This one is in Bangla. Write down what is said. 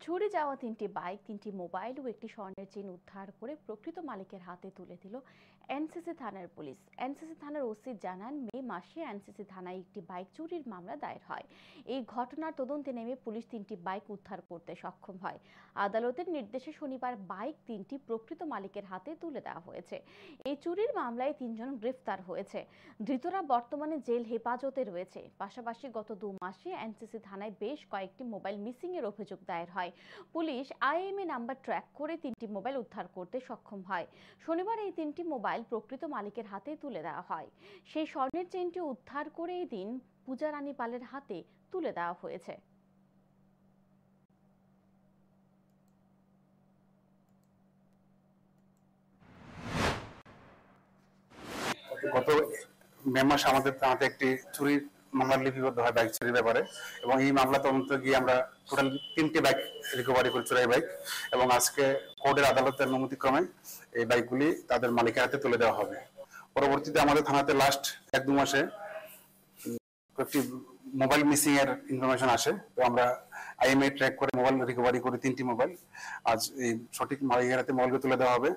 চুরি যাওয়া ৩টি বাইক, ৩টি মোবাইল ও একটি স্বর্ণের চেইন উদ্ধার করে প্রকৃত মালিকের হাতে তুলে দিল এনসিসি থানার পুলিশ। এনসিসি থানার ওসি জানান, মে মাসে এনসিসি থানায় একটি বাইক চুরির মামলা দায়ের হয়। এই ঘটনার তদন্তে নেমে পুলিশ ৩টি বাইক উদ্ধার করতে সক্ষম হয়। আদালতের নির্দেশে শনিবার বাইক ৩টি প্রকৃত মালিকের হাতে তুলে দেওয়া হয়েছে। এই চুরির মামলায় ৩ জন গ্রেফতার হয়েছে। ধৃতরা বর্তমানে জেল হেফাজতে রয়েছে। পাশাপাশি গত ২ মাসে এনসিসি থানায় বেশ কয়েকটি মোবাইল মিসিং এর অভিযোগ দায়ের হয়। পুলিশ আইএমএই নাম্বার ট্র্যাক করে ৩টি মোবাইল উদ্ধার করতে সক্ষম হয়। শনিবার এই ৩টি মোবাইল প্রকৃত মালিকের হাতে তুলে দেওয়া হয়। সেই স্বর্ণের চেইনটি উদ্ধার করে এই দিন পূজা রানী পালের হাতে তুলে দেওয়া হয়েছে। গত মে মাসে আমাদের থানাতে একটি চুরির মামলা লিপিবদ্ধ হয় বাইক চুরির ব্যাপারে, এবং এই মামলা তদন্ত গিয়ে আমরা টোটাল 3টি বাইক রিকভারি করি, চোরাই বাইক, এবং আজকে কোর্টের আদালতের অনুমতিক্রমে এই বাইকগুলি তাদের মালিকের হাতে তুলে দেওয়া হবে। পরবর্তীতে আমাদের থানাতে লাস্ট 1-2 মাসে একটি মোবাইল মিসিং এর ইনফরমেশন আসে, তো আমরা আইএমএই ট্র্যাক করে মোবাইল রিকভারি করি 3টি মোবাইল। আজ এই সঠিক মালিকের হাতে মোবাইলকে তুলে দেওয়া হবে।